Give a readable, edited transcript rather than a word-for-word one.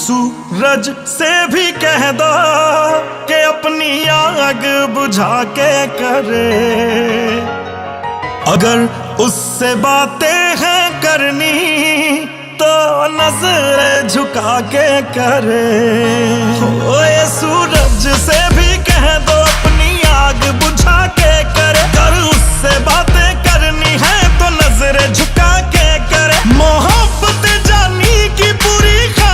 सूरज से भी कह दो कि अपनी आग बुझा के करे। अगर उससे बातें हैं करनी तो नजर झुका के करे। ओ ये सूरज से